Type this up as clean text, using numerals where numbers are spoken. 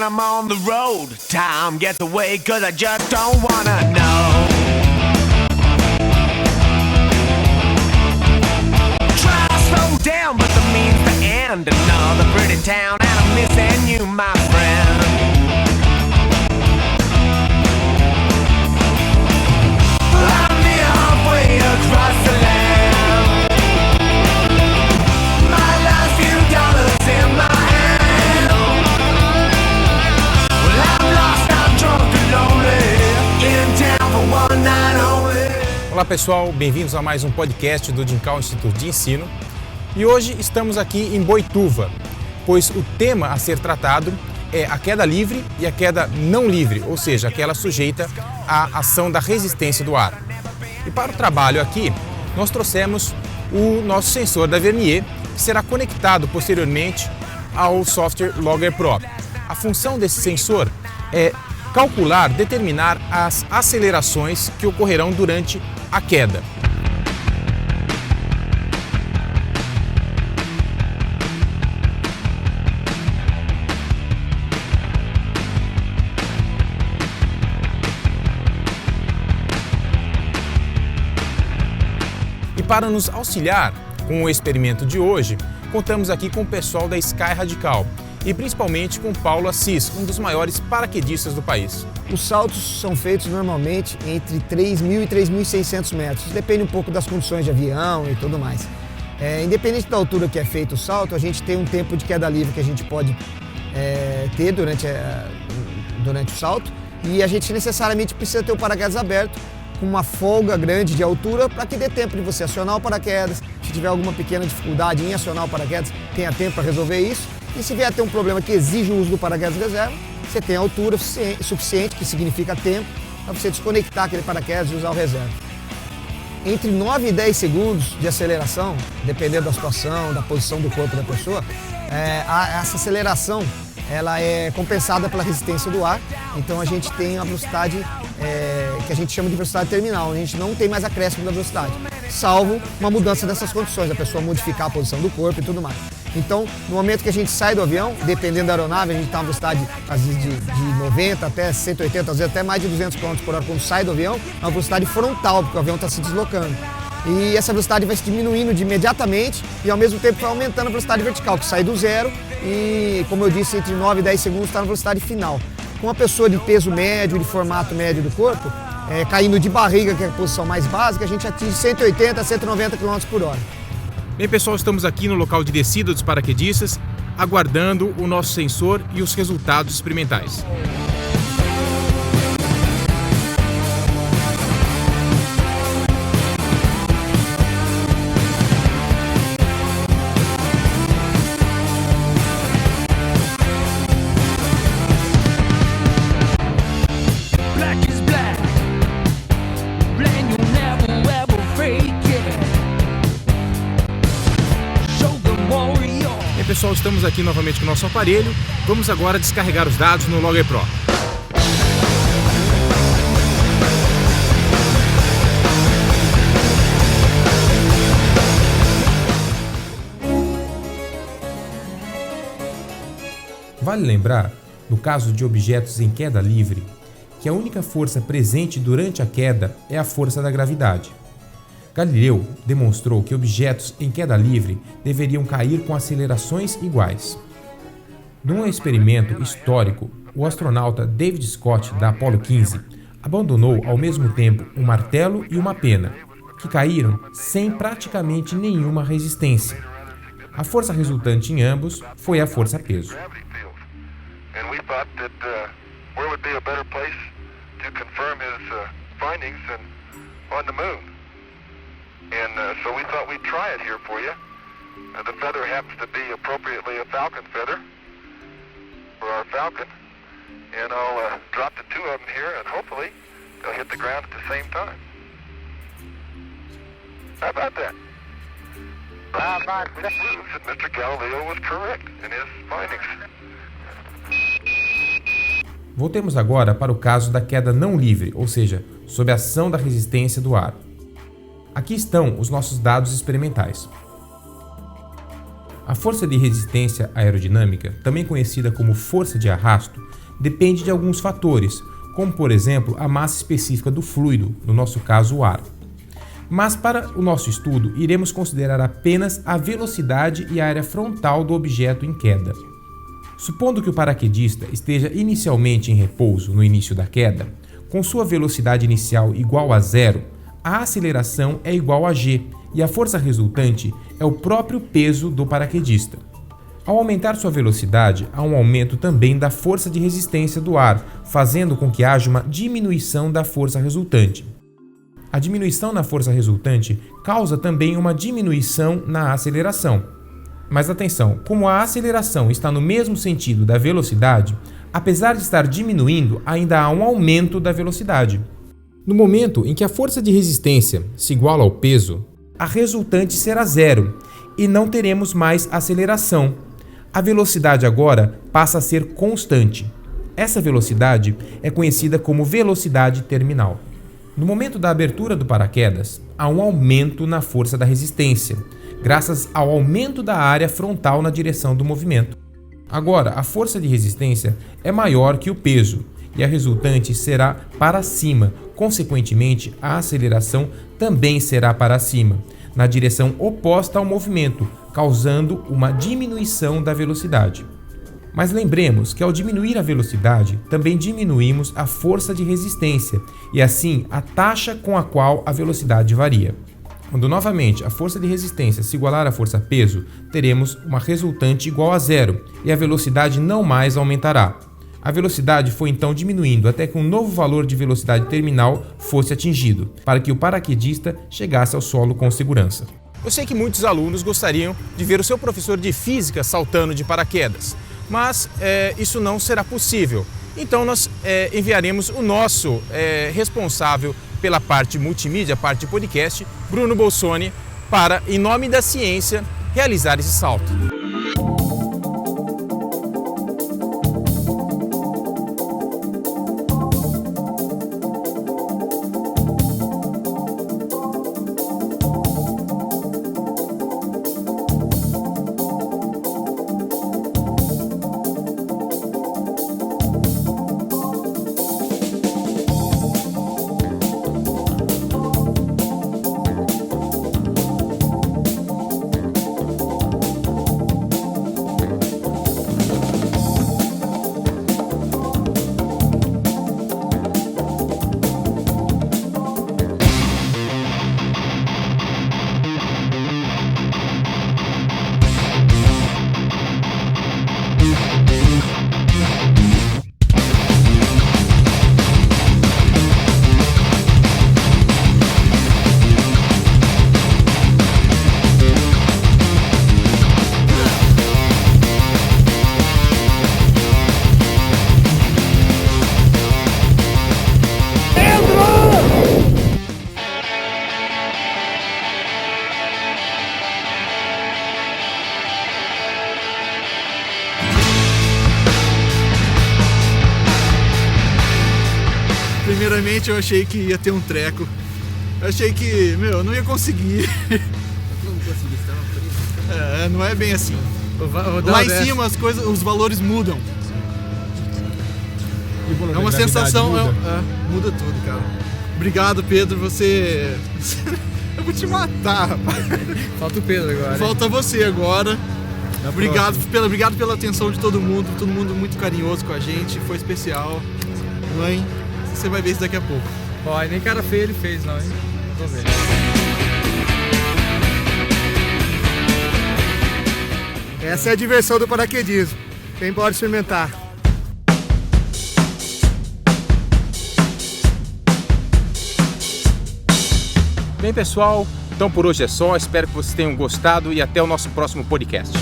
I'm on the road. Time gets away cause I just don't wanna know. Try to slow down but the means to end. Another pretty town and I'm missing you, my friend. I'm near halfway across the land. My last few dollars in my hand. Well, I'm lost, I'm drunk and lonely. In town for one night only. Olá pessoal, bem-vindos a mais um podcast do Dincal Instituto de Ensino. E hoje estamos aqui em Boituva, pois o tema a ser tratado é a queda livre e a queda não livre, ou seja, aquela sujeita à ação da resistência do ar. E para o trabalho aqui, nós trouxemos o nosso sensor da Vernier, que será conectado posteriormente ao software Logger Pro. A função desse sensor é calcular, determinar as acelerações que ocorrerão durante a queda. E para nos auxiliar com o experimento de hoje, contamos aqui com o pessoal da Sky Radical e principalmente com Paulo Assis, um dos maiores paraquedistas do país. Os saltos são feitos normalmente entre 3.000 e 3.600 metros, depende um pouco das condições de avião e tudo mais. Independente da altura que é feito o salto, a gente tem um tempo de queda livre que a gente pode ter durante o salto, e a gente necessariamente precisa ter o paraquedas aberto com uma folga grande de altura para que dê tempo de você acionar o paraquedas. Se tiver alguma pequena dificuldade em acionar o paraquedas, tenha tempo para resolver isso. E se vier a ter um problema que exige o uso do paraquedas reserva, você tem altura suficiente, que significa tempo, para você desconectar aquele paraquedas e usar o reserva. Entre 9 e 10 segundos de aceleração, dependendo da situação, da posição do corpo da pessoa, essa aceleração ela é compensada pela resistência do ar, então a gente tem a velocidade que a gente chama de velocidade terminal, a gente não tem mais acréscimo da velocidade, salvo uma mudança dessas condições, a pessoa modificar a posição do corpo e tudo mais. Então, no momento que a gente sai do avião, dependendo da aeronave, a gente está numa velocidade às vezes de 90 até 180, às vezes até mais de 200 km por hora quando sai do avião, é uma velocidade frontal, porque o avião está se deslocando. E essa velocidade vai se diminuindo imediatamente e ao mesmo tempo vai aumentando a velocidade vertical, que sai do zero e, como eu disse, entre 9 e 10 segundos está na velocidade final. Com uma pessoa de peso médio, de formato médio do corpo, caindo de barriga, que é a posição mais básica, a gente atinge 180 a 190 km por hora. Bem pessoal, estamos aqui no local de descida dos paraquedistas, aguardando o nosso sensor e os resultados experimentais. Pessoal, estamos aqui novamente com o nosso aparelho. Vamos agora descarregar os dados no Logger Pro. Vale lembrar, no caso de objetos em queda livre, que a única força presente durante a queda é a força da gravidade. Galileu demonstrou que objetos em queda livre deveriam cair com acelerações iguais. Num experimento histórico, o astronauta David Scott, da Apollo 15, abandonou ao mesmo tempo um martelo e uma pena, que caíram sem praticamente nenhuma resistência. A força resultante em ambos foi a força-peso. So we thought we'd try it here for you. The feather happens to be appropriately a falcon feather for our falcon. And I'll drop the two of them here and hopefully they'll hit the ground at the same time. How about that? Proves that Mr. Galileo was correct in his findings. Voltemos agora para o caso da queda não livre, ou seja, sob a ação da resistência do ar. Aqui estão os nossos dados experimentais. A força de resistência aerodinâmica, também conhecida como força de arrasto, depende de alguns fatores, como por exemplo a massa específica do fluido, no nosso caso o ar. Mas para o nosso estudo, iremos considerar apenas a velocidade e a área frontal do objeto em queda. Supondo que o paraquedista esteja inicialmente em repouso no início da queda, com sua velocidade inicial igual a zero, a aceleração é igual a g e a força resultante é o próprio peso do paraquedista. Ao aumentar sua velocidade, há um aumento também da força de resistência do ar, fazendo com que haja uma diminuição da força resultante. A diminuição na força resultante causa também uma diminuição na aceleração. Mas atenção, como a aceleração está no mesmo sentido da velocidade, apesar de estar diminuindo, ainda há um aumento da velocidade. No momento em que a força de resistência se iguala ao peso, a resultante será zero e não teremos mais aceleração. A velocidade agora passa a ser constante. Essa velocidade é conhecida como velocidade terminal. No momento da abertura do paraquedas, há um aumento na força da resistência, graças ao aumento da área frontal na direção do movimento. Agora, a força de resistência é maior que o peso e a resultante será para cima. Consequentemente, a aceleração também será para cima, na direção oposta ao movimento, causando uma diminuição da velocidade. Mas lembremos que ao diminuir a velocidade, também diminuímos a força de resistência e assim a taxa com a qual a velocidade varia. Quando novamente a força de resistência se igualar à força-peso, teremos uma resultante igual a zero e a velocidade não mais aumentará. A velocidade foi então diminuindo até que um novo valor de velocidade terminal fosse atingido, para que o paraquedista chegasse ao solo com segurança. Eu sei que muitos alunos gostariam de ver o seu professor de física saltando de paraquedas, mas isso não será possível. Então nós enviaremos o nosso responsável pela parte multimídia, a parte podcast, Bruno Bolsoni, para, em nome da ciência, realizar esse salto. Primeiramente eu achei que ia ter um treco. Eu achei que, eu não ia conseguir. Não é bem assim. Lá em cima as coisas, os valores mudam. É uma sensação, muda tudo, cara. Obrigado, Pedro, você... Eu vou te matar, rapaz. Falta o Pedro agora. Falta você agora. Obrigado pela atenção de todo mundo muito carinhoso com a gente, foi especial. Mãe, você vai ver isso daqui a pouco. Ó, nem cara feia ele fez não, hein? Tô vendo. Essa é a diversão do paraquedismo. Quem pode experimentar? Bem, pessoal, então por hoje é só. Espero que vocês tenham gostado e até o nosso próximo podcast.